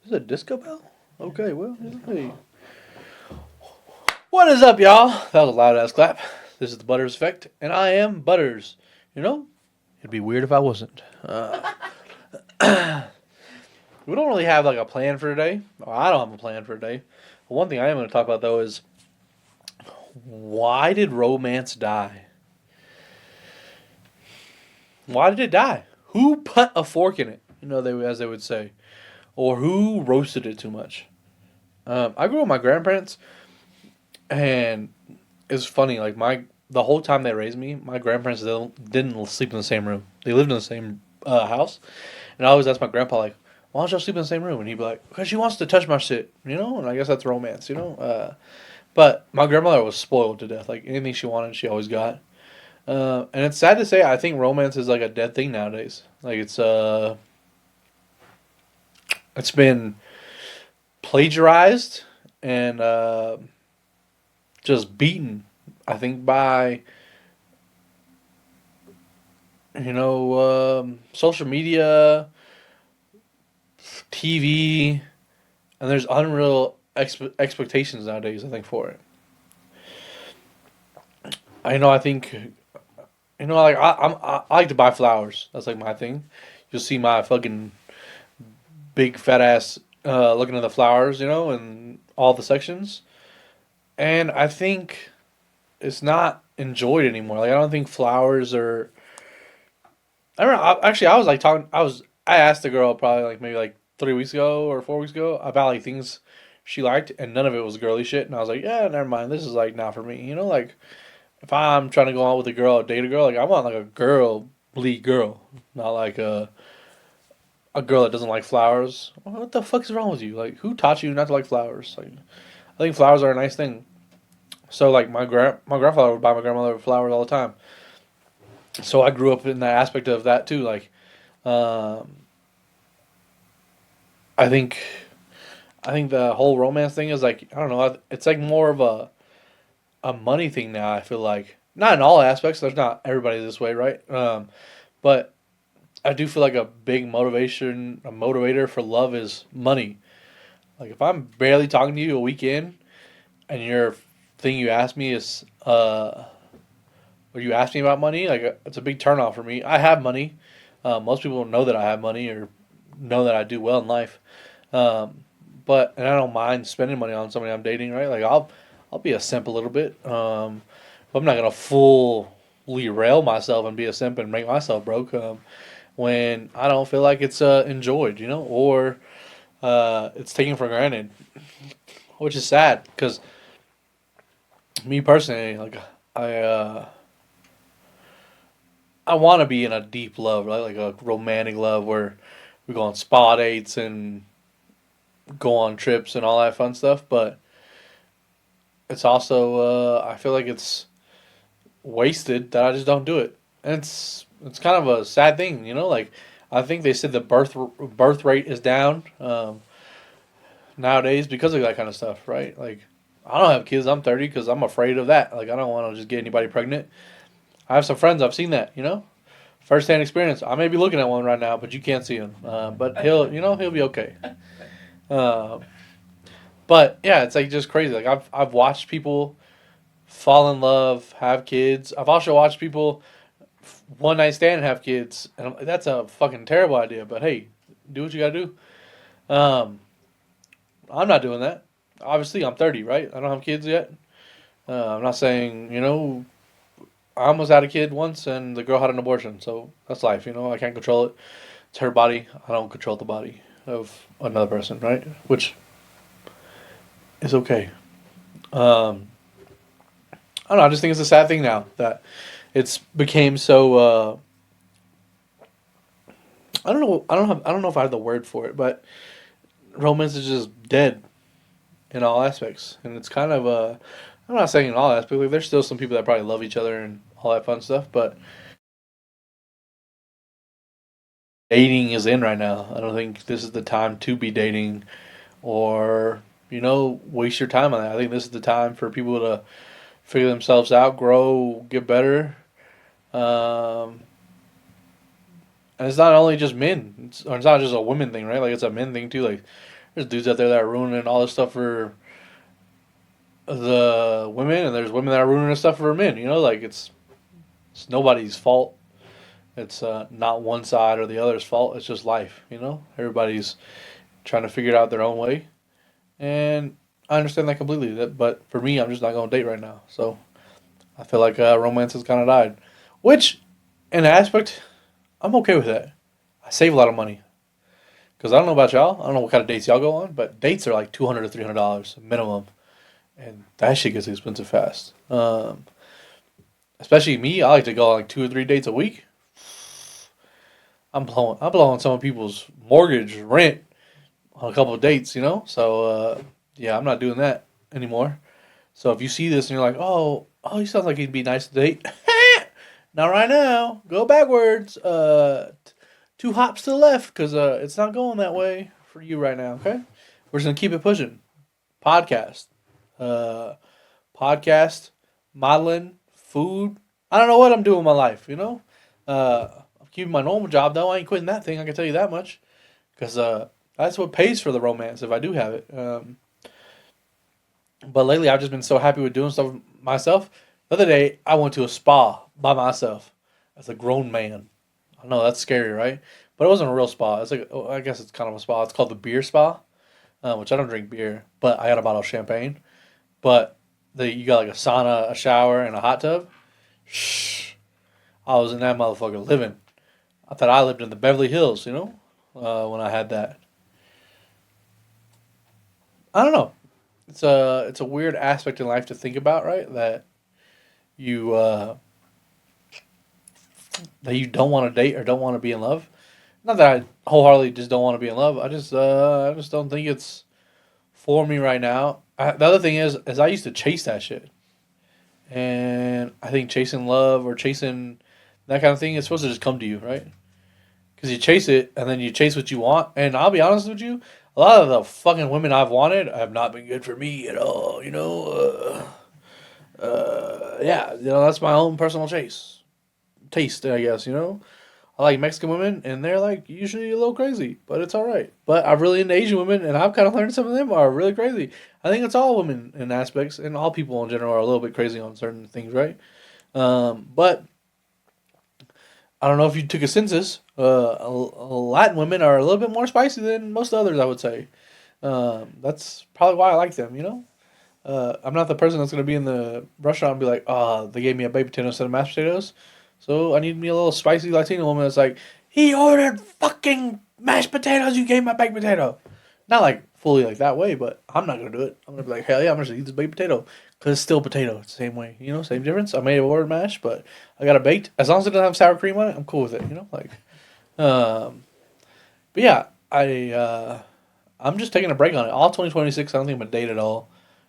Is it a disco bell? Okay, well, hey. What is up, y'all? That was a loud ass clap. This is the Butters Effect, and I am Butters. You know, it'd be weird if I wasn't. We don't really have like a plan for today. Well, I don't have a plan for today. One thing I am going to talk about though is why did romance die? Why did it die? Who put a fork in it? You know, as they would say, or who roasted it too much. I grew up with my grandparents, and it's funny. Like the whole time they raised me, my grandparents didn't sleep in the same room. They lived in the same house, and I always asked my grandpa like, "Why don't y'all sleep in the same room?" And he'd be like, "Because she wants to touch my shit," you know. And I guess that's romance, you know. But my grandmother was spoiled to death. Like anything she wanted, she always got. And it's sad to say, I think romance is like a dead thing nowadays. Like it's been plagiarized and just beaten. I think by social media, TV, and there's unreal expectations nowadays. I think for it. I think like I like to buy flowers. That's like my thing. You'll see my fucking big fat ass looking at the flowers, and all the sections. And I think it's not enjoyed anymore. Like I don't think flowers are. I don't know. Actually, I was like talking. I asked the girl probably like maybe like 3 weeks ago or 4 weeks ago about like things she liked, and none of it was girly shit. And I was like, yeah, never mind. This is like not for me. Like if I'm trying to go out with a girl or date a girl, like I want like a girly girl, not like a girl that doesn't like flowers. What the fuck is wrong with you? Like who taught you not to like flowers? Like I think flowers are a nice thing. So like my grandfather would buy my grandmother flowers all the time. So I grew up in that aspect of that too. Like um, I think I think the whole romance thing is like I don't know. It's like more of a money thing now. I feel like not in all aspects. There's not everybody this way, right? But I do feel like a big a motivator for love is money. Like if I'm barely talking to you a weekend and your thing you ask me is or you ask me about money, like it's a big turnoff for me. I have money. Most people know that I have money or know that I do well in life. Um, but and I don't mind spending money on somebody I'm dating, right? Like I'll be a simp a little bit. But I'm not gonna fully rail myself and be a simp and make myself broke when I don't feel like it's enjoyed, or it's taken for granted, which is sad because me personally, like I uh, I want to be in a deep love, right? Like a romantic love where we go on spa dates and go on trips and all that fun stuff. But it's also I feel like it's wasted that I just don't do it, and it's kind of a sad thing, Like I think they said the birth rate is down nowadays because of that kind of stuff, right? Like I don't have kids. I'm 30 because I'm afraid of that. Like I don't want to just get anybody pregnant. I have some friends. I've seen that, firsthand experience. I may be looking at one right now, but you can't see him. But he'll be okay. Uh, but yeah, it's like just crazy. Like I've watched people fall in love, have kids. I've also watched people one night stand and have kids, and I'm like, that's a fucking terrible idea. But hey, do what you gotta do. Um, I'm not doing that. Obviously, I'm 30, right? I don't have kids yet. I'm not saying I almost had a kid once, and the girl had an abortion. So that's life. I can't control it. It's her body. I don't control the body of another person, right? Which is okay. Um, I don't know. I just think it's a sad thing now that it's became so. I don't know. I don't know if I have the word for it, but romance is just dead in all aspects, and it's kind of. I'm not saying in all aspects. Like, there's still some people that probably love each other and all that fun stuff, but dating is in right now. I don't think this is the time to be dating or waste your time on that. I think this is the time for people to figure themselves out, grow, get better. Um, and it's not only just men, or it's not just a women thing, right? Like it's a men thing too. Like There's dudes out there that are ruining all this stuff for the women, and there's women that are ruining stuff for men. Like it's nobody's fault. It's not one side or the other's fault. It's just life. Everybody's trying to figure it out their own way, and I understand that completely. But for me, I'm just not going to date right now. So I feel like romance has kind of died, which, in an aspect, I'm okay with that. I save a lot of money because I don't know about y'all. I don't know what kind of dates y'all go on, but dates are like $200 to $300 minimum, and that shit gets expensive fast. Especially me, I like to go on like 2 or 3 dates a week. I'm blowing some of people's mortgage, rent on a couple of dates. So yeah, I'm not doing that anymore. So if you see this and you're like, oh, he sounds like he'd be nice to date. Not right now. Go backwards. 2 hops to the left because it's not going that way for you right now. Okay, we're just gonna keep it pushing. Podcast, uh, podcast, modeling, food. I don't know what I'm doing with my life. I'm keeping my normal job though. I ain't quitting that thing. I can tell you that much because that's what pays for the romance if I do have it. But lately, I've just been so happy with doing stuff myself. The other day, I went to a spa by myself as a grown man. I know that's scary, right? But it wasn't a real spa. It's like, I guess it's kind of a spa. It's called the beer spa, which I don't drink beer, but I got a bottle of champagne. But you got like a sauna, a shower, and a hot tub. Shh, I was in that motherfucker living. I thought I lived in the Beverly Hills, when I had that. I don't know. It's a weird aspect in life to think about, right? You uh, that you don't want to date or don't want to be in love. Not that I wholeheartedly just don't want to be in love. I just don't think it's for me right now. The other thing is I used to chase that shit, and I think chasing love or chasing that kind of thing is supposed to just come to you, right? Because you chase it and then you chase what you want. And I'll be honest with you, a lot of the fucking women I've wanted have not been good for me at all. Yeah, that's my own personal taste, I guess. I like Mexican women, and they're like usually a little crazy, but it's all right. But I'm really into Asian women, and I've kind of learned some of them are really crazy. I think it's all women in aspects, and all people in general are a little bit crazy on certain things, right? But I don't know if you took a census. Latin women are a little bit more spicy than most others, I would say. That's probably why I like them. I'm not the person that's going to be in the restaurant and be like, oh, they gave me a baked potato instead of mashed potatoes. So I need me a little spicy Latino woman that's like, he ordered fucking mashed potatoes, you gave my baked potato. Not like fully like that way, but I'm not going to do it. I'm going to be like, hell yeah, I'm going to eat this baked potato. Because it's still potato. It's the same way. Same difference. I may have ordered mashed, but I got it baked. As long as it doesn't have sour cream on it, I'm cool with it. Um, but yeah, I'm just taking a break on it. All 2026, I don't think I'm going to date at all.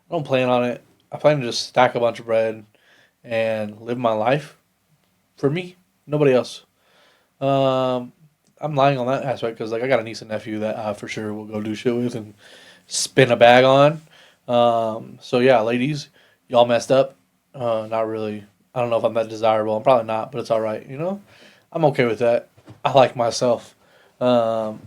I don't plan on it. I plan to just stack a bunch of bread and live my life for me, nobody else. Um, I'm lying on that aspect because like I got a niece and nephew that I for sure will go do shit with and spin a bag on. So yeah, ladies, y'all messed up. Not really. I don't know if I'm that desirable. I'm probably not, but it's all right. I'm okay with that. I like myself. So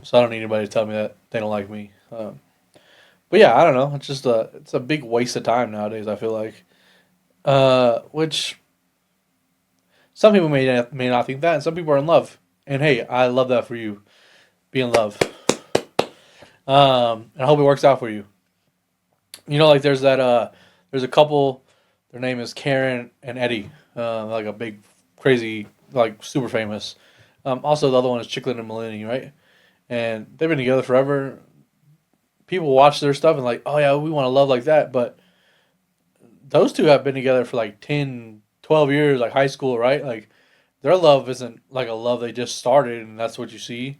I don't need anybody to tell me that they don't like me. But yeah, I don't know. It's a big waste of time nowadays. I feel like, which some people may not think that, and some people are in love. And hey, I love that for you. Be in love. And I hope it works out for you. Like there's a couple. Their name is Karen and Eddie. Like a big, crazy, like super famous. Also, the other one is Chicklet and Melanie, right? And they've been together forever. People watch their stuff and like, oh yeah, we want to love like that. But those two have been together for like 10, 12 years, like high school, right? Like their love isn't like a love they just started and that's what you see.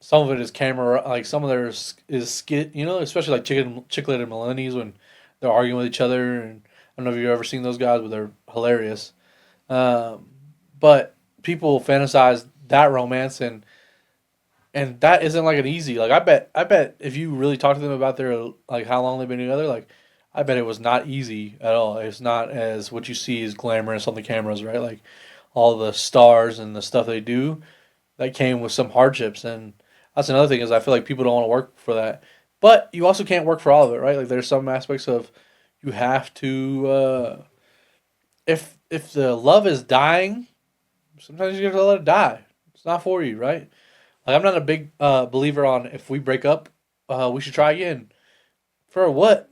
Some of it is camera, like some of theirs is skit, especially like Chicklet and Melanies when they're arguing with each other. And I don't know if you've ever seen those guys, but they're hilarious. Um, but people fantasize that romance and that isn't like an easy. Like I bet if you really talk to them about their like how long they've been together, like I bet it was not easy at all. It's not as what you see is glamorous on the cameras, right? Like all the stars and the stuff they do that came with some hardships, and that's another thing is I feel like people don't want to work for that. But you also can't work for all of it, right? Like there's some aspects of you have to if the love is dying, sometimes you gotta let it die. It's not for you, right? Like I'm not a big believer on if we break up, we should try again. For what?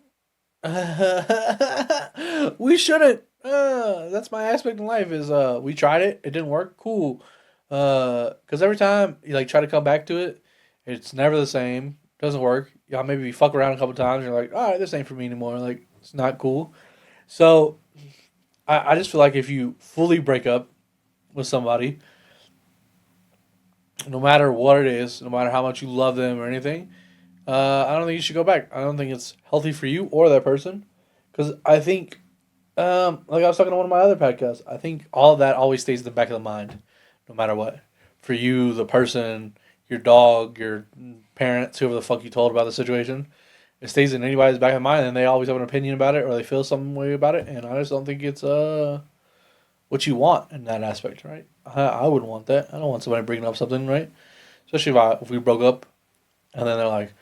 We shouldn't. That's my aspect in life is we tried it, it didn't work. Cool. Because every time you like try to come back to it, it's never the same. Doesn't work. Y'all maybe fuck around a couple times. You're like, all right, this ain't for me anymore. Like it's not cool. So I just feel like if you fully break up with somebody, no matter what it is, no matter how much you love them or anything, I don't think you should go back. I don't think it's healthy for you or that person. Because I think, like I was talking to one of my other podcasts, I think all of that always stays in the back of the mind, no matter what. For you, the person, your dog, your parents, whoever the fuck you told about the situation, it stays in anybody's back of the mind, and they always have an opinion about it or they feel some way about it. And I just don't think it's what you want in that aspect, right? I wouldn't want that. I don't want somebody bringing up something, right? Especially if we broke up and then they're like,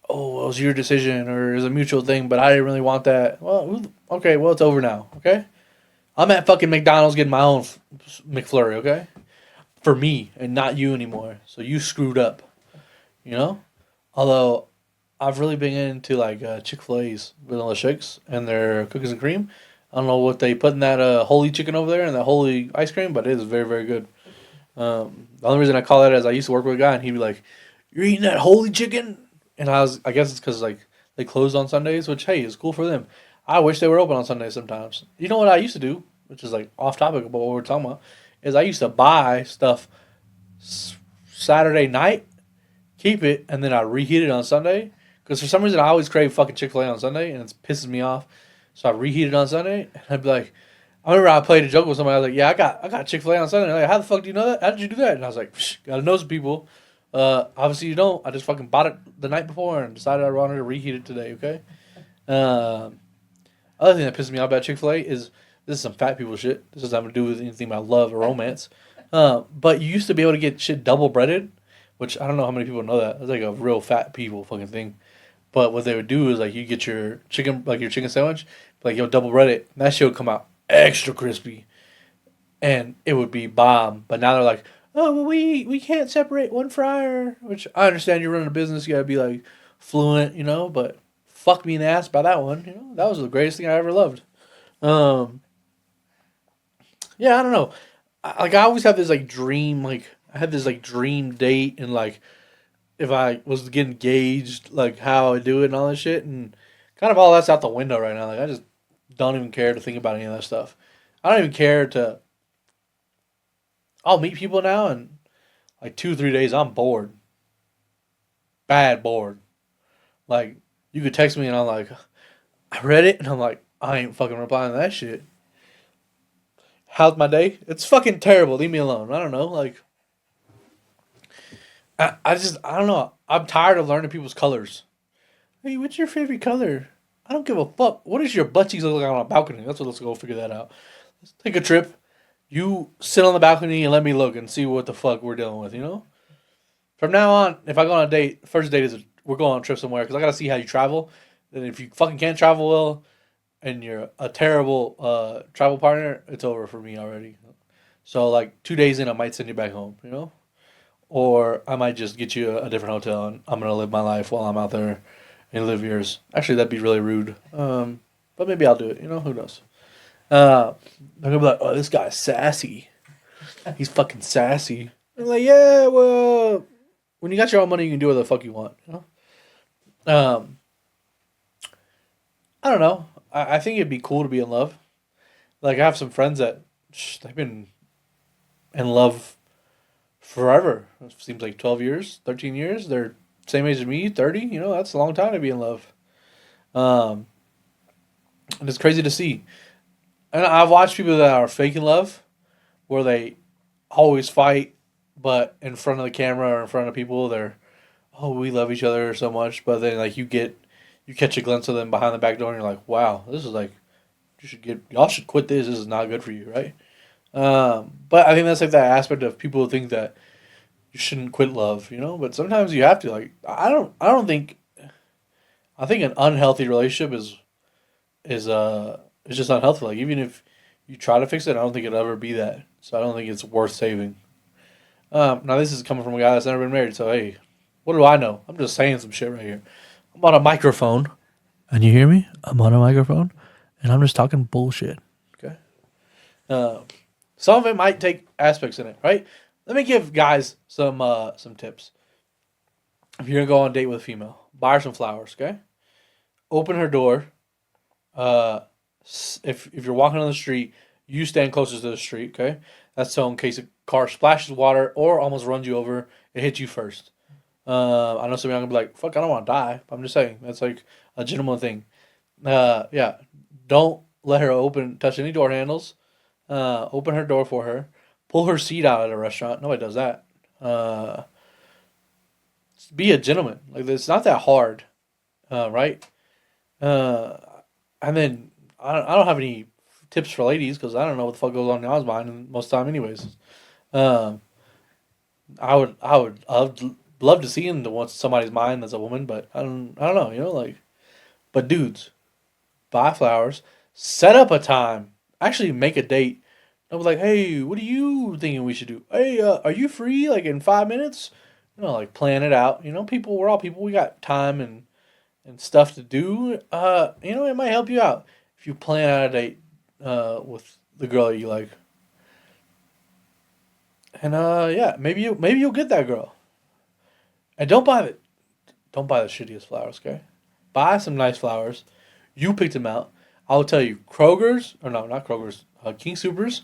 oh, it was your decision or it was a mutual thing, but I didn't really want that. Well, okay, well, it's over now, okay? I'm at fucking McDonald's getting my own McFlurry, okay? For me and not you anymore. So you screwed up, you know? Although I've really been into like Chick-fil-A's vanilla shakes and their cookies and cream. I don't know what they put in that holy chicken over there and that holy ice cream, but it is very, very good. The only reason I call that is I used to work with a guy and he'd be like, "You're eating that holy chicken?" And I guess it's because like they closed on Sundays, which hey, is cool for them. I wish they were open on Sundays sometimes. You know what I used to do, which is like off topic about what we're talking about, is I used to buy stuff Saturday night, keep it, and then I reheat it on Sunday. Because for some reason I always crave fucking Chick-fil-A on Sunday, and it pisses me off. So I reheat it on Sunday, and I'd be like, I remember I played a joke with somebody. I was like, "Yeah, I got Chick-fil-A on Sunday." And they're like, "How the fuck do you know that? How did you do that?" And I was like, "Gotta know some people." Obviously you don't. I just fucking bought it the night before and decided I wanted to reheat it today. Okay. Um, Other thing that pisses me off about Chick-fil-A is this is some fat people shit. This doesn't have to do with anything about love or romance. But you used to be able to get shit double breaded, which I don't know how many people know that. It's like a real fat people fucking thing. But what they would do is like you get your chicken like your chicken sandwich, like you'll double bread it, and that shit would come out extra crispy, and it would be bomb. But now they're like, oh, well, we can't separate one fryer, which I understand you're running a business, you gotta be like fluent, you know. But fuck me in the ass by that one, you know. That was the greatest thing I ever loved. Um, yeah, I don't know. I always have this like dream, like I had this like dream date, and like if I was to get engaged, like how I do it and all that shit, and kind of all that's out the window right now. Like I just don't even care to think about any of that stuff. I don't even care to. I'll meet people now, and like 2 3 days, I'm bored, bad bored. Like you could text me, and I'm like, I read it, and I'm like, I ain't fucking replying to that shit. How's my day? It's fucking terrible. Leave me alone. I don't know. Like I don't know. I'm tired of learning people's colors. Hey, what's your favorite color? I don't give a fuck. What does your butt cheeks look like on a balcony? That's what. Let's go figure that out. Let's take a trip. You sit on the balcony and let me look and see what the fuck we're dealing with. You know. From now on, if I go on a date, first date is we're going on a trip somewhere because I gotta see how you travel. Then if you fucking can't travel well and you're a terrible travel partner, it's over for me already. So like 2 days in, I might send you back home. You know. Or I might just get you a different hotel and I'm gonna live my life while I'm out there and live yours. Actually, that'd be really rude. But maybe I'll do it. You know, who knows? They're gonna be like, "Oh, this guy's sassy. He's fucking sassy." I'm like, "Yeah, well, when you got your own money, you can do whatever the fuck you want." You know? I don't know. I think it'd be cool to be in love. Like I have some friends that they've been in love forever. It seems like 12 years, 13 years. They're same age as me, 30. You know, that's a long time to be in love. Um, and it's crazy to see. And I've watched people that are fake in love, where they always fight, but in front of the camera or in front of people, they're, oh, we love each other so much. But then, like, you catch a glimpse of them behind the back door, and you're like, wow, this is like, y'all should quit this. This is not good for you, right? But I think that's like that aspect of people who think that you shouldn't quit love, you know. But sometimes you have to. Like, I don't think. I think an unhealthy relationship is just unhealthy. Like even if you try to fix it, I don't think it'll ever be that. So I don't think it's worth saving. Now this is coming from a guy that's never been married, so hey, what do I know? I'm just saying some shit right here. I'm on a microphone, and you hear me? I'm on a microphone, and I'm just talking bullshit. Okay. Uh, some of it might take aspects in it, right? Let me give guys some tips. If you're gonna go on a date with a female, buy her some flowers. Okay. Open her door. Uh, if you're walking on the street, you stand closest to the street. Okay. That's so in case a car splashes water or almost runs you over, it hits you first. I know some people are gonna be like, "Fuck, I don't want to die." I'm just saying that's like a gentleman thing. Yeah, don't let her touch any door handles. Open her door for her. Pull her seat out at a restaurant. Nobody does that. Uh, be a gentleman. Like it's not that hard, right? Uh, and then I don't have any tips for ladies because I don't know what the fuck goes on in y'all's mind most of the time, anyways. Um, I would love to see into what's somebody's mind as a woman, but I don't know, like. But dudes, buy flowers, set up a time, actually make a date. Don't be like, hey, what are you thinking we should do? Hey, are you free like in 5 minutes? Like plan it out. People, we're all people. We got time and stuff to do. It might help you out if you plan out a date with the girl that you like. And yeah, maybe you'll get that girl. And don't buy the shittiest flowers, okay? Buy some nice flowers. You picked them out. I will tell you, Kroger's or no, not Kroger's, King Supers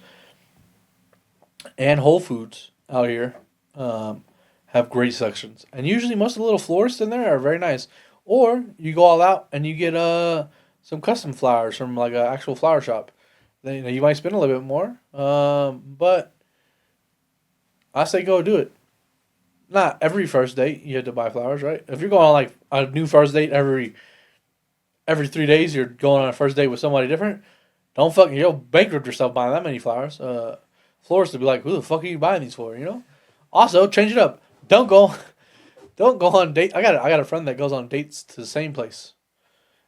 and Whole Foods out here um, have great sections, and usually most of the little florists in there are very nice. Or you go all out and you get some custom flowers from like an actual flower shop. Then you might spend a little bit more, but I say go do it. Not every first date you have to buy flowers, right? If you're going on like a new first date every 3 days, you're going on a first date with somebody different. Don't fucking you'll bankrupt yourself buying that many flowers. Florists will be like, who the fuck are you buying these for? Also, change it up. Don't go, don't go on date. I got a friend that goes on dates to the same place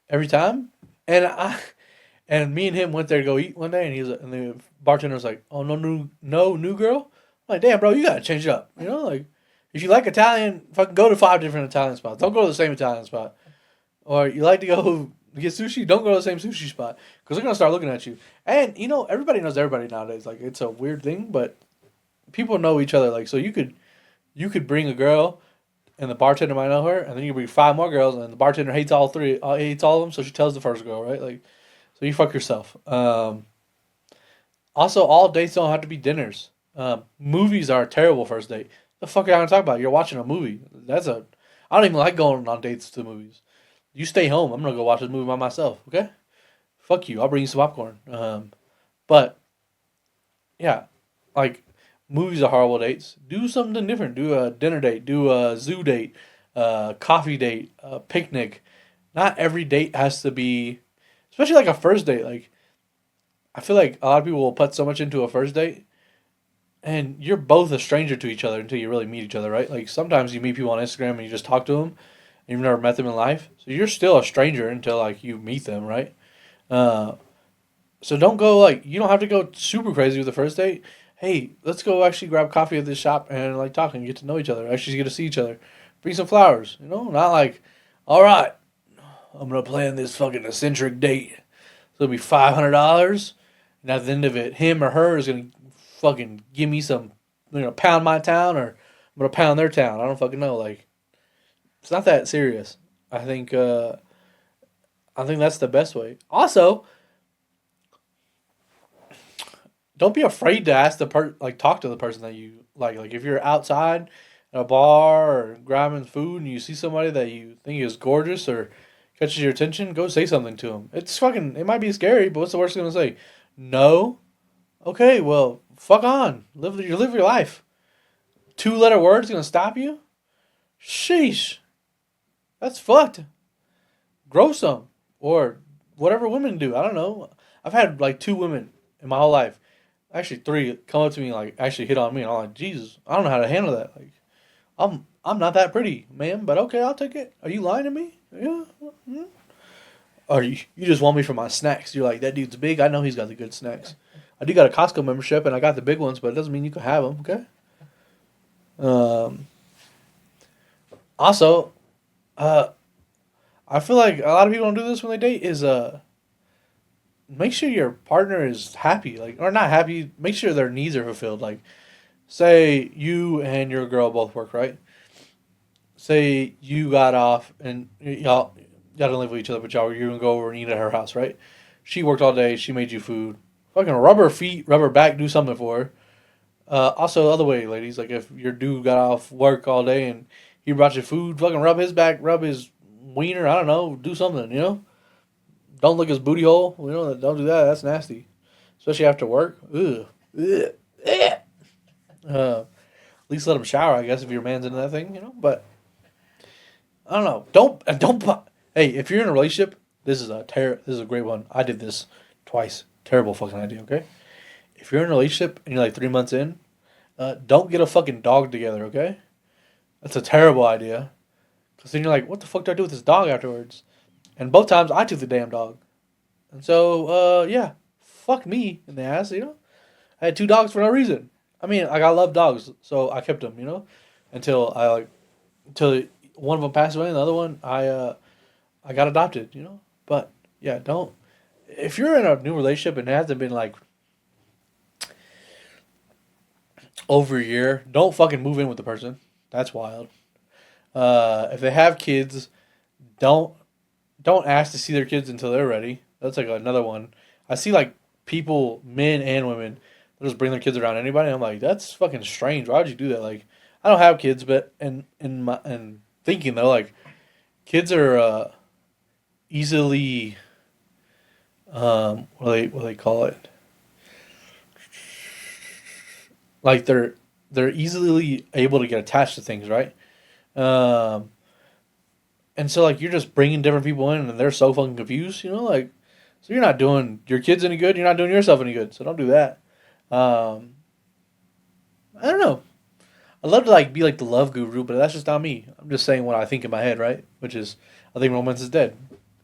every time, and me and him went there to go eat one day, and the bartender was like, oh no new girl. I'm like, damn bro, you gotta change it up. Like if you like Italian, fucking go to 5 different Italian spots. Don't go to the same Italian spot. Or you like to go get sushi, don't go to the same sushi spot because they're gonna start looking at you. And everybody knows everybody nowadays. Like it's a weird thing, but people know each other. Like so, you could bring a girl, and the bartender might know her, and then you bring five more girls, and the bartender hates all three, hates all of them. So she tells the first girl, right? Like, so you fuck yourself. Also, all dates don't have to be dinners. Movies are a terrible first date. The fuck are you gonna talk about? You're watching a movie. I don't even like going on dates to movies. You stay home. I'm gonna go watch this movie by myself. Okay? Fuck you. I'll bring you some popcorn. But yeah, like movies are horrible dates. Do something different. Do a dinner date. Do a zoo date. Coffee date. A picnic. Not every date has to be, especially like a first date. Like I feel like a lot of people will put so much into a first date, and you're both a stranger to each other until you really meet each other, right? Like sometimes you meet people on Instagram and you just talk to them, and you've never met them in life, so you're still a stranger until like you meet them, right? Uh, so don't go like you don't have to go super crazy with the first date. Hey, let's go actually grab coffee at this shop and like talk and get to know each other. Actually, get to see each other. Bring some flowers, not like, all right, I'm gonna plan this fucking eccentric date. So it'll be $500, and at the end of it, him or her is gonna fucking give me some, pound my town, or I'm gonna pound their town. I don't fucking know. Like it's not that serious. I think that's the best way. Also, don't be afraid to ask like talk to the person that you like. Like if you're outside at a bar or grabbing food and you see somebody that you think is gorgeous or catches your attention, go say something to them. It might be scary, but what's the worst thing to say? No. Okay, well, fuck on. Live your life. Two-letter words gonna stop you? Sheesh. That's fucked. Grow some. Or whatever women do. I don't know. I've had like two women in my whole life. Actually three come up to me like actually hit on me, and I'm like, Jesus, I don't know how to handle that. Like I'm not that pretty, ma'am, but okay, I'll take it. Are you lying to me? Yeah. Mhm. Or you just want me for my snacks. You're like, that dude's big. I know he's got the good snacks. I do got a Costco membership, and I got the big ones, but it doesn't mean you can have them, okay? Um, Also, uh, I feel like a lot of people don't do this when they date is make sure your partner is happy, like or not happy. Make sure their needs are fulfilled. Like, say you and your girl both work, right? Say you got off and y'all don't live with each other, but y'all you're gonna go over and eat at her house, right? She worked all day. She made you food. Fucking rub her feet, rub her back, do something for her. Also, other way, ladies, like if your dude got off work all day and he brought you food, fucking rub his back, rub his wiener. I don't know, do something. Don't lick his booty hole. Don't do that. That's nasty, especially after work. Ugh. Ugh. Ugh. At least let him shower, I guess, if your man's into that thing. But I don't know. Don't. Hey, if you're in a relationship, this is a great one. I did this twice. Terrible fucking idea. Okay. If you're in a relationship and you're like 3 months in, don't get a fucking dog together. Okay. That's a terrible idea. Because then you're like, what the fuck do I do with this dog afterwards? And both times I took the damn dog. And so, yeah, fuck me in the ass. I had two dogs for no reason. I mean, like, I love dogs, so I kept them, until until one of them passed away and the other one, I got adopted. But, yeah, if you're in a new relationship and it hasn't been, like, over a year, don't fucking move in with the person. That's wild. If they have kids, don't don't ask to see their kids until they're ready. That's like another one. I see like people, men and women, they'll just bring their kids around anybody. I'm like, that's fucking strange. Why would you do that? Like, I don't have kids, but in thinking though, like kids are easily what do they call it? Like they're easily able to get attached to things, right? Um, and so like you're just bringing different people in, and they're so fucking confused. Like so you're not doing your kids any good. You're not doing yourself any good. So don't do that. Um, I don't know. I'd love to like be like the love guru, but that's just not me. I'm just saying what I think in my head, right? Which is I think romance is dead.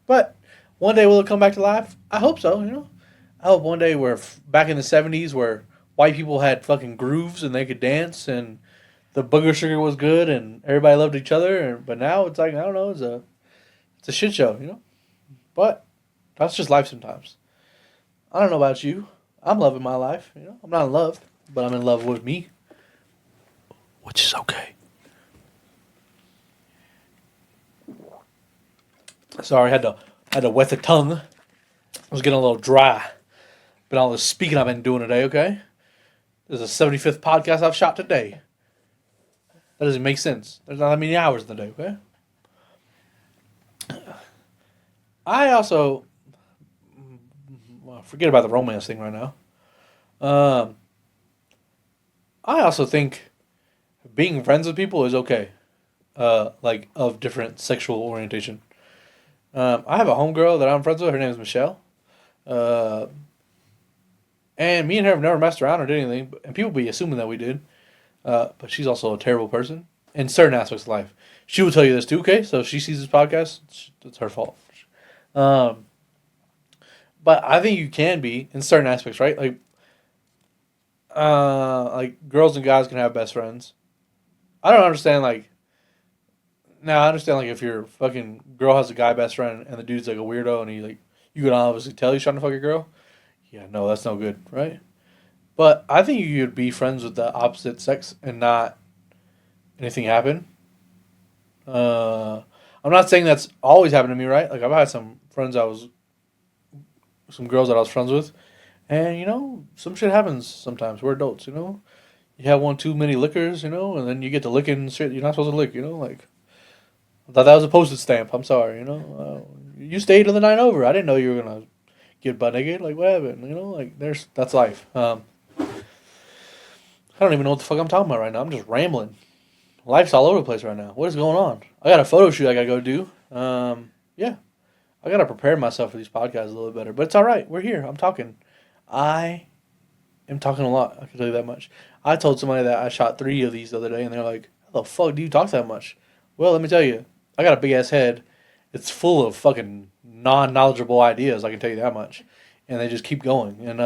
But one day will it come back to life? I hope so. I hope one day where back in the '70s where white people had fucking grooves and they could dance and the booger sugar was good and everybody loved each other. But now it's like I don't know, it's a shit show. But that's just life sometimes. I don't know about you. I'm loving my life. I'm not in love, but I'm in love with me, which is okay. Sorry, had to wet the tongue. I was getting a little dry. Been all this speaking I've been doing today. Okay, this is the 75th podcast I've shot today. That doesn't make sense. There's not that many hours in the day. Okay. I also forget about the romance thing right now. Um, I also think being friends with people is okay. Like of different sexual orientation. I have a homegirl that I'm friends with. Her name is Michelle. Uh, and me and her have never messed around or did anything. And people be assuming that we did. But she's also a terrible person in certain aspects of life. She will tell you this too. Okay, so if she sees this podcast, it's her fault. Um, but I think you can be in certain aspects, right? Like girls and guys can have best friends. I don't understand like now I understand like if your fucking girl has a guy best friend and the dude's like a weirdo and you can obviously tell he's trying to fuck your girl. Yeah, no, that's no good, right? But I think you could be friends with the opposite sex and not anything happen. Uh, I'm not saying that's always happened to me, right? Like I've had some girls that I was friends with, and some shit happens sometimes. We're adults. You have one too many liquors, and then you get to licking shit you're not supposed to lick. Like I thought that was a postage stamp. I'm sorry. You stayed till the night over. I didn't know you were gonna get butt naked. Like what happened? Like that's life. I don't even know what the fuck I'm talking about right now. I'm just rambling. Life's all over the place right now. What is going on? I got a photo shoot I gotta go do. Yeah, I gotta prepare myself for these podcasts a little bit better. But it's all right. We're here. I'm talking. I am talking a lot. I can tell you that much. I told somebody that I shot 3 of these the other day, and they're like, "How How the fuck do you talk that much? Well, let me tell you, I got a big ass head. It's full of fucking non knowledgeable ideas. I can tell you that much. And they just keep going. And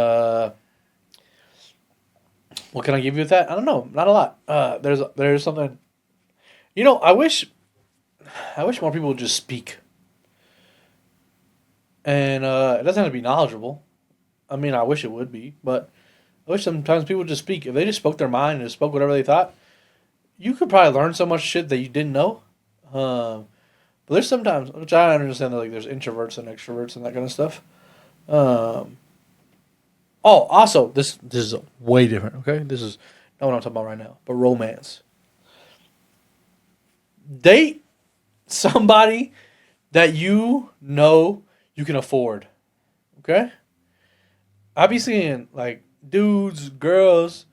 what can I give you with that? I don't know. Not a lot. There's something. I wish more people would just speak. And it doesn't have to be knowledgeable. I mean, I wish it would be, but I wish sometimes people would just speak. If they just spoke their mind and just spoke whatever they thought, you could probably learn so much shit that you didn't know. But there's sometimes, which I understand that like there's introverts and extroverts and that kind of stuff. Um, also this is way different. Okay, this is not what I'm talking about right now. But romance, date somebody that you know you can afford. Okay, I be seeing like dudes, girls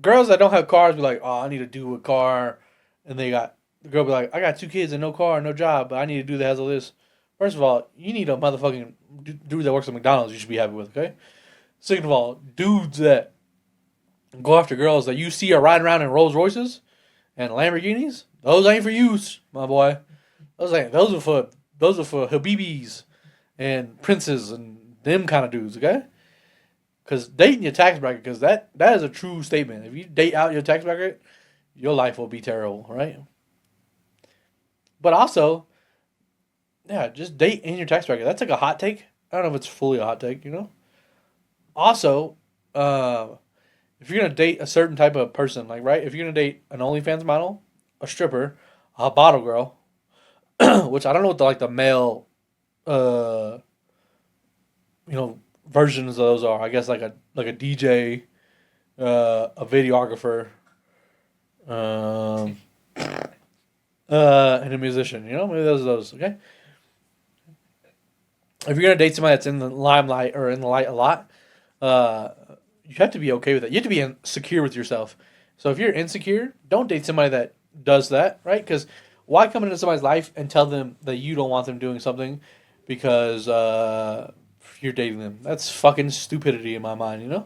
that don't have cars be like, oh, I need to do a car, and the girl be like, I got two kids and no car, no job, but I need to do the hassle of this. First of all, you need a motherfucking dude that works at McDonald's. You should be happy with, okay? Second of all, dudes that go after girls that you see are riding around in Rolls Royces and Lamborghinis. Those ain't for you, my boy. Those are for Habibis and princes and them kind of dudes, okay? Because dating your tax bracket, because that is a true statement. If you date out your tax bracket, your life will be terrible, right? But also, yeah, just date in your tax bracket. That's like a hot take. I don't know if it's fully a hot take. Also, uh, if you're gonna date a certain type of person, like right, if you're gonna date an OnlyFans model, a stripper, a bottle girl, which I don't know what the male, uh, versions of those are. I guess like a DJ, a videographer, um, and a musician. Maybe those. Okay, if you're gonna date somebody that's in the limelight or in the light a lot, uh, you have to be okay with that. You have to be secure with yourself. So if you're insecure, don't date somebody that does that, right? Because why come into somebody's life and tell them that you don't want them doing something because you're dating them? That's fucking stupidity in my mind.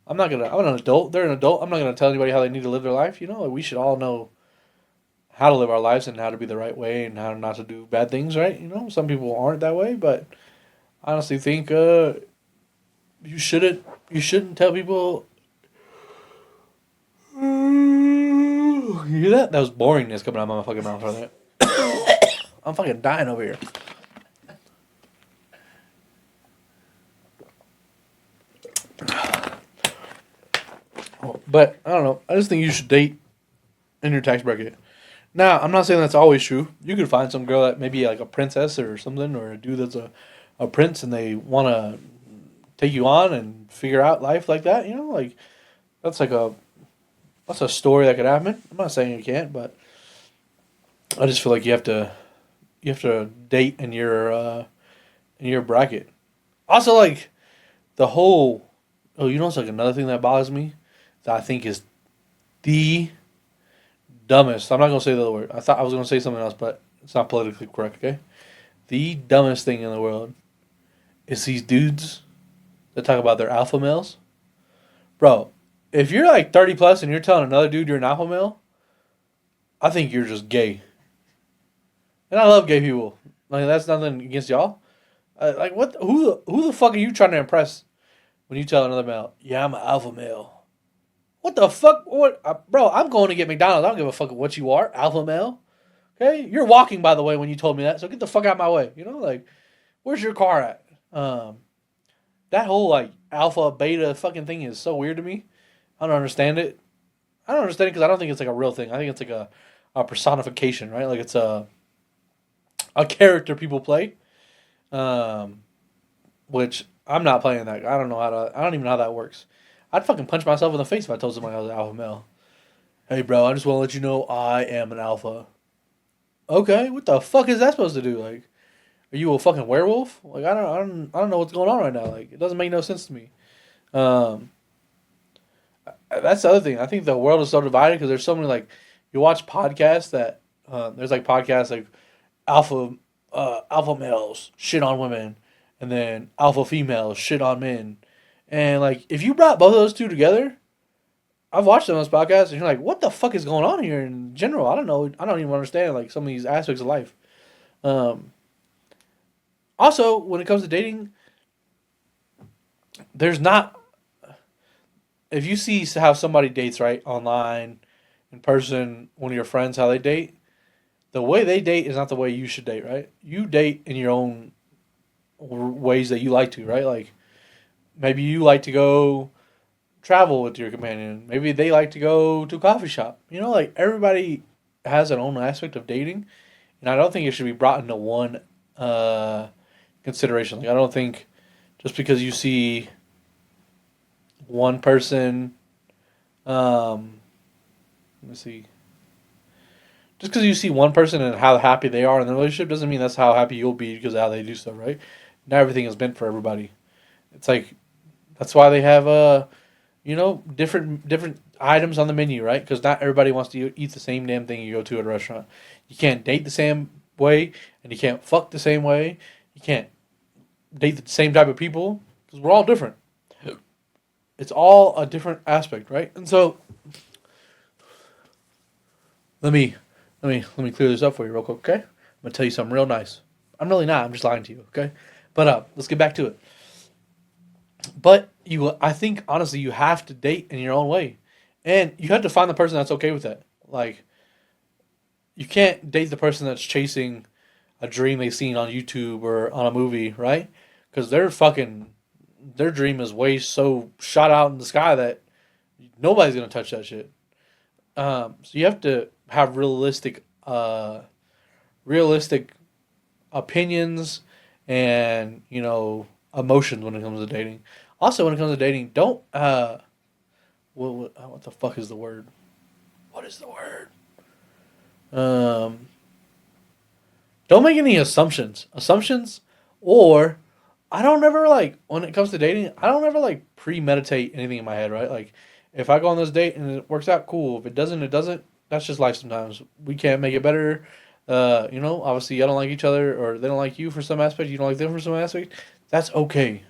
I'm not gonna. I'm an adult. They're an adult. I'm not gonna tell anybody how they need to live their life. Like we should all know how to live our lives and how to be the right way and how not to do bad things, right? Some people aren't that way, but I honestly think you shouldn't tell people. You hear that? That was boringness coming out of my fucking mouth right there. I'm fucking dying over here. But I don't know. I just think you should date in your tax bracket. Now, I'm not saying that's always true. You could find some girl that maybe like a princess or something, or a dude that's a prince, and they want to take you on and figure out life like that. Like that's like that's a story that could happen. I'm not saying you can't, but I just feel like you have to date in your bracket. Also, like the whole. Oh, it's like another thing that bothers me that I think is the dumbest. I'm not gonna say the other word. I thought I was gonna say something else, but it's not politically correct. Okay, the dumbest thing in the world is these dudes that talk about their alpha males, bro. If you're like 30 plus and you're telling another dude you're an alpha male, I think you're just gay. And I love gay people. Like that's nothing against y'all. Like what? Who the fuck are you trying to impress when you tell another male, yeah, I'm an alpha male? What the fuck? What, bro? I'm going to get McDonald's. I don't give a fuck what you are, alpha male. Okay, you're walking by the way when you told me that. So get the fuck out of my way. Like, where's your car at? That whole like alpha beta fucking thing is so weird to me. I don't understand it. I don't understand it because I don't think it's like a real thing. I think it's like a personification, right? Like it's a character people play. Um, which I'm not playing that. I don't know how to. I don't even know how that works. I'd fucking punch myself in the face if I told somebody I was an alpha male. Hey, bro, I just want to let you know I am an alpha. Okay, what the fuck is that supposed to do? Like, are you a fucking werewolf? Like, I don't know what's going on right now. Like, it doesn't make no sense to me. Um, that's the other thing. I think the world is so divided because there's so many like, you watch podcasts that there's like podcasts like alpha alpha males shit on women, and then alpha females shit on men, and like if you brought both of those two together, I've watched some of those podcasts, and you're like, what the fuck is going on here in general? I don't know. I don't even understand like some of these aspects of life. Um, Also, when it comes to dating, there's not. If you see how somebody dates right online, in person, one of your friends how they date, the way they date is not the way you should date, right? You date in your own ways that you like to, right? Like maybe you like to go travel with your companion. Maybe they like to go to a coffee shop. Like everybody has their own aspect of dating, and I don't think it should be brought into one uh, consideration. Like I don't think just because you see one person, um, let me see, just because you see one person and how happy they are in the relationship doesn't mean that's how happy you'll be because of how they do stuff, right? Not everything is meant for everybody. It's like that's why they have different items on the menu, right? Because not everybody wants to eat the same damn thing you go to at a restaurant. You can't date the same way, and you can't fuck the same way. You can't date the same type of people because we're all different. It's all a different aspect, right? And so let me let me clear this up for you real quick, okay? I'm gonna tell you something real nice. I'm really not. I'm just lying to you, okay? But let's get back to it. But I think honestly, you have to date in your own way, and you have to find the person that's okay with that. Like, you can't date the person that's chasing a dream they've seen on YouTube or on a movie, right? Because their dream is way so shot out in the sky that nobody's gonna touch that shit. So you have to have realistic opinions and emotions when it comes to dating. Also, when it comes to dating, don't what the fuck is the word? What is the word? Um, don't make any assumptions. Or I don't ever like when it comes to dating. I don't ever like premeditate anything in my head, right? Like if I go on this date and it works out, cool. If it doesn't, it doesn't. That's just life. Sometimes we can't make it better. Obviously, I don't like each other, or they don't like you for some aspect. You don't like them for some aspect. That's okay,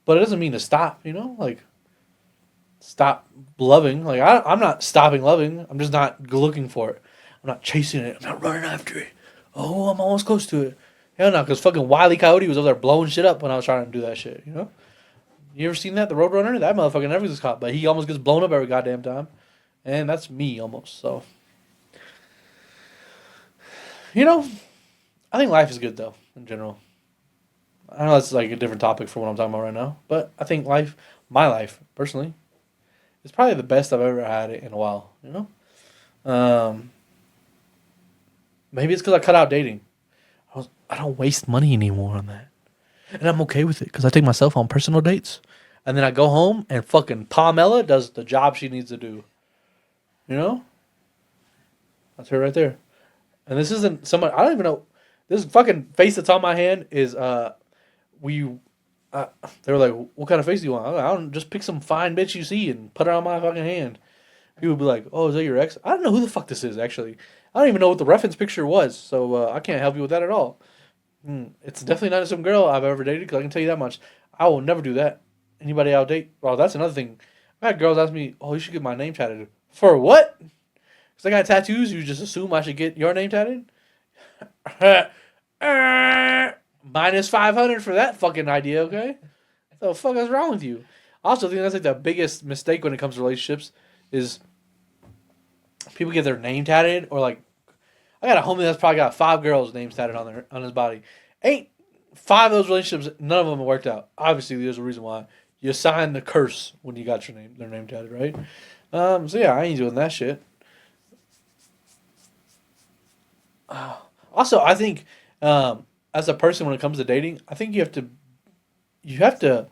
but it doesn't mean to stop. Like stop loving. Like I'm not stopping loving. I'm just not looking for it. I'm not chasing it. I'm not running after it. Oh, I'm almost close to it. Hell no, because fucking Wile E. Coyote was over there blowing shit up when I was trying to do that shit. You ever seen that? The Roadrunner? That motherfucker never gets caught, but he almost gets blown up every goddamn time. And that's me almost. So, you know, I think life is good though, in general. I know that's like a different topic from what I'm talking about right now, but I think my life, personally, is probably the best I've ever had it in a while. Um, Maybe it's because I cut out dating. I don't waste money anymore on that. And I'm okay with it because I take myself on personal dates. And then I go home and fucking Pamela does the job she needs to do. You know? That's her right there. And this isn't someone, I don't even know. This fucking face that's on my hand is, we, uh, they were like, what kind of face do you want? I don't just pick some fine bitch you see and put it on my fucking hand. People would be like, oh, is that your ex? I don't know who the fuck this is, actually. I don't even know what the reference picture was, so I can't help you with that at all. It's definitely not some girl I've ever dated, because I can tell you that much. I will never do that. Anybody I'll date? Well, that's another thing. I've had girls ask me, oh, you should get my name tatted. For what? Because I got tattoos, you just assume I should get your name tatted? Minus 500 for that fucking idea, okay? What the fuck is wrong with you? I also think that's like the biggest mistake when it comes to relationships is people get their name tatted, or like I got a homie that's probably got 5 girls' names tatted on his body. Ain't 5 of those relationships, none of them have worked out. Obviously, there's a reason why. You signed the curse when you got their name tatted, right? So yeah, I ain't doing that shit. Also, I think as a person when it comes to dating, I think you have to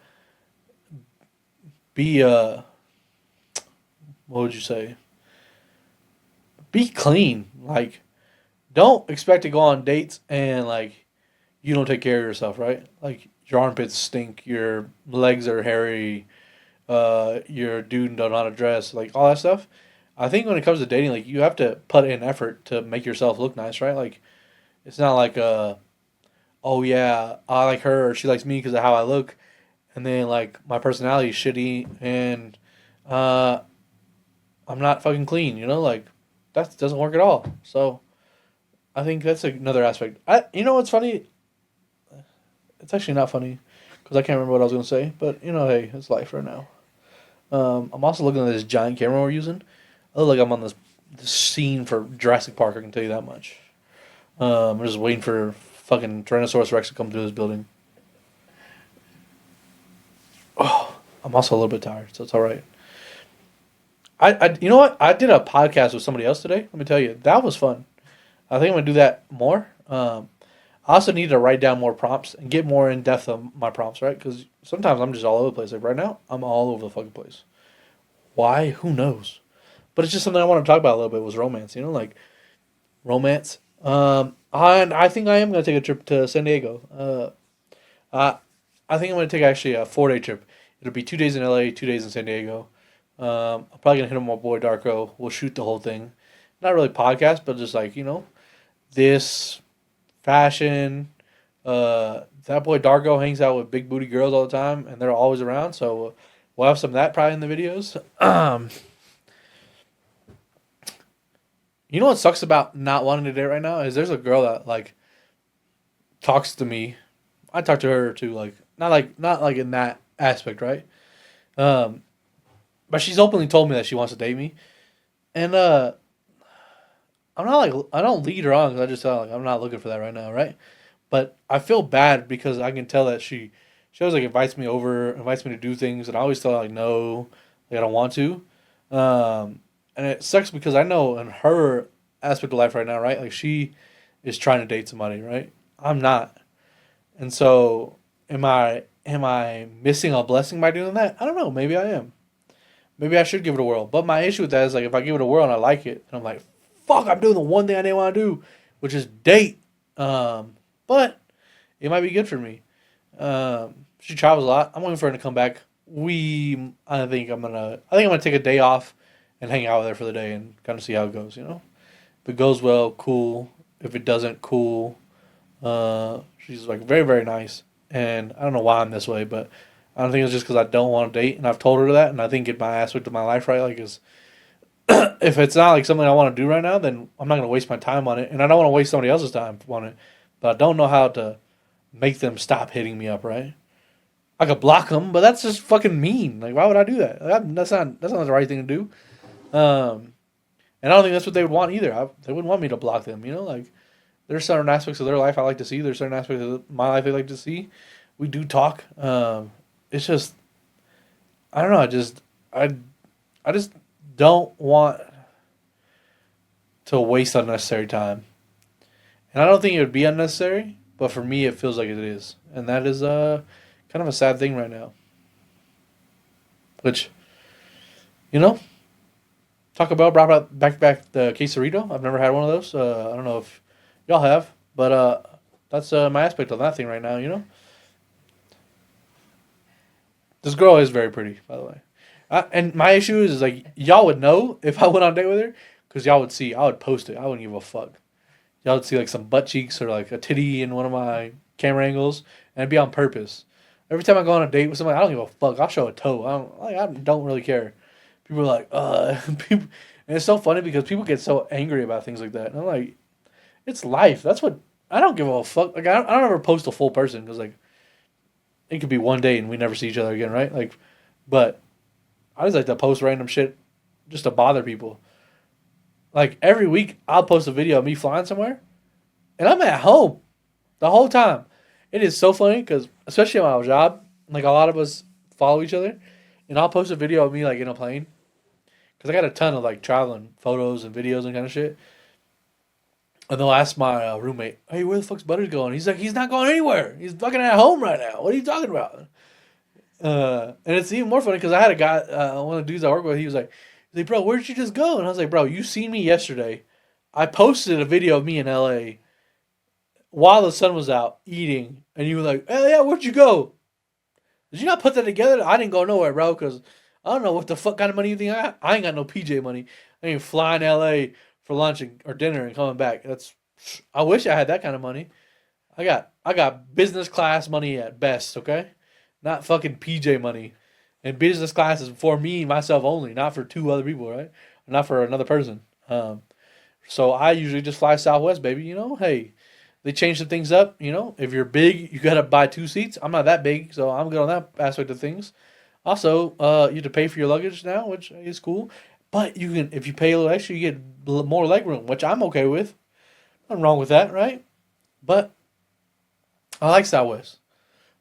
be what would you say? Be clean. Like don't expect to go on dates and like you don't take care of yourself, right? Like your armpits stink, your legs are hairy, your dude don't know how to dress, like all that stuff. I think when it comes to dating, like you have to put in effort to make yourself look nice, right? Like it's not like oh yeah, I like her or she likes me because of how I look, and then like my personality is shitty and uh I'm not fucking clean, you know, like that doesn't work at all. So I think that's another aspect. You know what's funny? It's actually not funny because I can't remember what I was gonna say. But you know, hey, it's life right now. I'm also looking at this giant camera we're using. I look like I'm on this scene for Jurassic Park. I can tell you that much. I'm just waiting for fucking Tyrannosaurus Rex to come through this building. Oh, I'm also a little bit tired, so it's all right. You know what? I did a podcast with somebody else today. Let me tell you, that was fun. I think I'm gonna do that more. I also need to write down more prompts and get more in depth of my prompts, right? Because sometimes I'm just all over the place. Like right now, I'm all over the fucking place. Why? Who knows? But it's just something I want to talk about a little bit. Was romance, you know, like romance. And I think I am gonna take a trip to San Diego. I I think I'm gonna take actually a 4 day trip. It'll be 2 days in LA, 2 days in San Diego. I'm probably gonna hit up my boy Darko. We'll shoot the whole thing. Not really podcast, but just like this fashion. That boy Darko hangs out with big booty girls all the time, and they're always around. So we'll have some of that probably in the videos. You know what sucks about not wanting to date right now is there's a girl that like talks to me. I talk to her too, like not like in that aspect, right? Um, but she's openly told me that she wants to date me, and I'm not like I don't lead her on because I just tell her, like I'm not looking for that right now, right? But I feel bad because I can tell that she always like invites me over, invites me to do things, and I always tell her like no, like I don't want to. And it sucks because I know in her aspect of life right now, right? Like she is trying to date somebody, right? I'm not, and so am I missing a blessing by doing that? I don't know. Maybe I am. Maybe I should give it a whirl. But my issue with that is like if I give it a whirl and I like it, and I'm like, fuck, I'm doing the one thing I didn't want to do, which is date. But it might be good for me. She travels a lot. I'm waiting for her to come back. I think I'm gonna take a day off and hang out with her for the day and kind of see how it goes. If it goes well, cool. If it doesn't, cool. She's like very very nice, and I don't know why I'm this way, but I don't think it's just because I don't want to date, and I've told her that, and I think in my aspect of my life, right, like is if it's not like something I want to do right now, then I'm not gonna waste my time on it, and I don't want to waste somebody else's time on it, but I don't know how to make them stop hitting me up, right? I could block them, but that's just fucking mean. Like, why would I do that? That's not the right thing to do. Um, and I don't think that's what they would want either. They wouldn't want me to block them. Like there's certain aspects of their life I like to see. There's certain aspects of my life they like to see. We do talk. It's just I don't know. I just don't want to waste unnecessary time, and I don't think it would be unnecessary. But for me, it feels like it is, and that is kind of a sad thing right now. Which you know, Taco Bell brought back the quesarito. I've never had one of those. I don't know if y'all have, but that's my aspect on that thing right now. This girl is very pretty, by the way. And my issue is like y'all would know if I went on a date with her, because y'all would see. I would post it. I wouldn't give a fuck. Y'all would see like some butt cheeks or like a titty in one of my camera angles, and it'd be on purpose. Every time I go on a date with somebody, I don't give a fuck. I'll show a toe. I don't really care. People are like, people, and it's so funny because people get so angry about things like that. And I'm like, it's life. That's what I don't give a fuck. Like I don't ever post a full person because like it could be one day and we never see each other again, right? Like, but I just like to post random shit just to bother people. Like every week, I'll post a video of me flying somewhere, and I'm at home the whole time. It is so funny because, especially on my job, like a lot of us follow each other, and I'll post a video of me like in a plane because I got a ton of like traveling photos and videos and kind of shit. And they'll ask my roommate, "Hey, where the fuck's Butters going?" He's like, "He's not going anywhere. He's fucking at home right now. What are you talking about?" And it's even more funny because I had a guy, one of the dudes I work with, he's like, "Bro, where did you just go?" And I was like, "Bro, you seen me yesterday. I posted a video of me in LA while the sun was out eating, and you were like, "Oh yeah, where'd you go? Did you not put that together?" I didn't go nowhere, bro, because I don't know what the fuck kind of money you think I got. I ain't got no PJ money. I ain't flying LA for lunch or dinner and coming back. I wish I had that kind of money. I got business class money at best, okay? Not fucking PJ money. And business class is for me, myself only, not for two other people, right? not for another person. So I usually just fly Southwest, baby. Hey, they changed some things up. If you're big, you gotta buy 2 seats. I'm not that big, so I'm good on that aspect of things. Also, you have to pay for your luggage now, which is cool. But you can, if you pay a little extra, you get more leg room, which I'm okay with. Nothing wrong with that, right? But I like Southwest.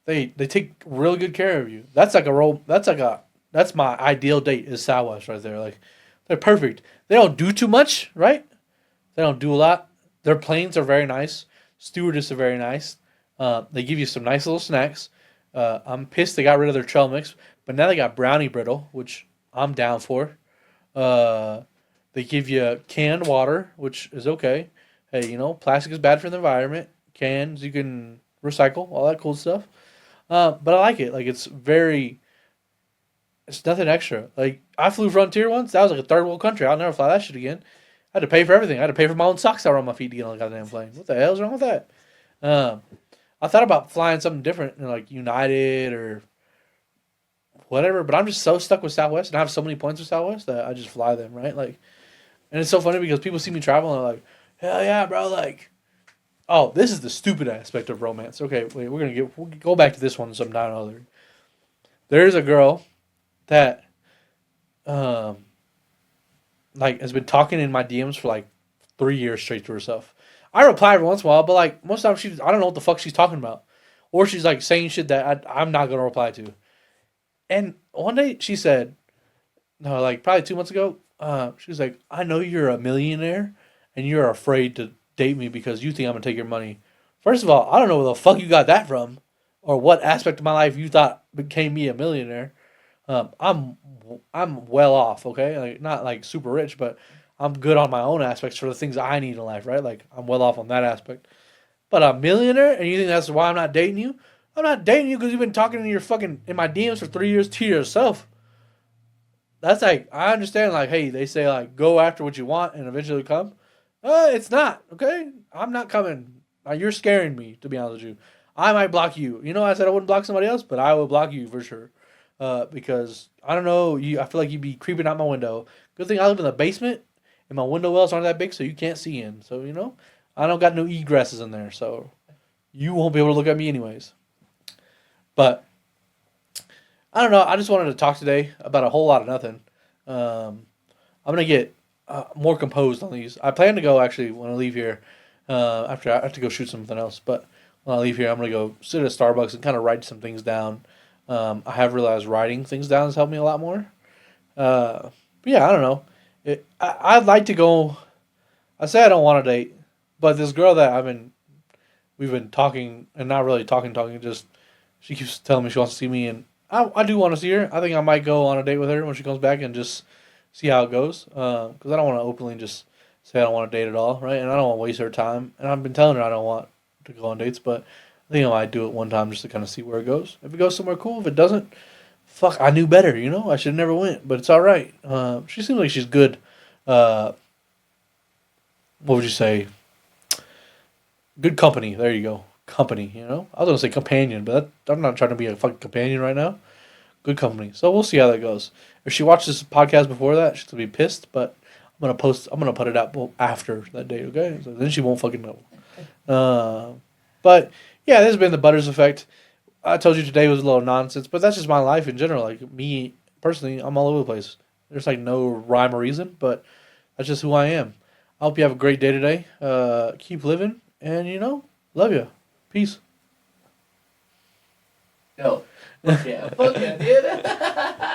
They take really good care of you. That's like a role. That's my ideal date is Southwest right there. Like they're perfect. They don't do too much, right? They don't do a lot. Their planes are very nice. Stewardess are very nice. They give you some nice little snacks. I'm pissed they got rid of their trail mix, but now they got brownie brittle, which I'm down for. Uh, they give you canned water, which is okay. Hey, plastic is bad for the environment. Cans you can recycle, all that cool stuff. But I like it. Like it's nothing extra. Like I flew Frontier once. That was like a third world country. I'll never fly that shit again. I had to pay for everything. I had to pay for my own socks that were on my feet to get on the goddamn plane. What the hell's wrong with that? Um, I thought about flying something different, like United or whatever, but I'm just so stuck with Southwest, and I have so many points with Southwest that I just fly them, right? Like, and it's so funny because people see me travel and they're like, "Hell yeah, bro!" Like, oh, this is the stupid aspect of romance. Okay, wait, we'll go back to this one sometime or other. There's a girl that um like has been talking in my DMs for like 3 years straight to herself. I reply every once in a while, but like most of the time I don't know what the fuck she's talking about, or she's like saying shit that I'm not gonna reply to. And one day she said, no, like probably 2 months ago, she was like, I know you're a millionaire and you're afraid to date me because you think I'm gonna take your money. First of all, I don't know where the fuck you got that from, or what aspect of my life you thought became me a millionaire. I'm well off, okay? Like not like super rich, but I'm good on my own aspects for the things I need in life, right? Like I'm well off on that aspect. But a millionaire, and you think that's why I'm not dating you? I'm not dating you because you've been talking in your fucking in my DMs for 3 years to yourself. That's like I understand. Like, hey, they say like go after what you want and eventually come. It's not okay. I'm not coming. You're scaring me. To be honest with you, I might block you. I said I wouldn't block somebody else, but I will block you for sure. Because I don't know. I feel like you'd be creeping out my window. Good thing I live in the basement, and my window wells aren't that big, so you can't see in. So I don't got no egresses in there, so you won't be able to look at me anyways. But I don't know. I just wanted to talk today about a whole lot of nothing. I'm gonna get more composed on these. I plan to go actually when I leave here. After I have to go shoot something else, but when I leave here, I'm gonna go sit at Starbucks and kind of write some things down. I have realized writing things down has helped me a lot more. But yeah, I don't know. I'd like to go. I say I don't want to date, but this girl that we've been talking and not really talking. Just she keeps telling me she wants to see me, and I do want to see her. I think I might go on a date with her when she comes back and just see how it goes. Because I don't want to openly just say I don't want to date at all, right? And I don't want to waste her time. And I've been telling her I don't want to go on dates, but I think I might do it one time just to kind of see where it goes. If it goes somewhere cool, if it doesn't, fuck, I knew better. I should have never went, but it's all right. She seems like she's good. Uh, what would you say? Good company. There you go. Company. I was gonna say companion, but I'm not trying to be a fucking companion right now. Good company. So we'll see how that goes. If she watches this podcast before that, she's gonna be pissed. But I'm gonna put it out after that date. Okay. So then she won't fucking know. But yeah, this has been the Butters effect. I told you today was a little nonsense, but that's just my life in general. Like me personally, I'm all over the place. There's like no rhyme or reason, but that's just who I am. I hope you have a great day today. Keep living, and love you. Peace. Yo, fuck yeah, dude.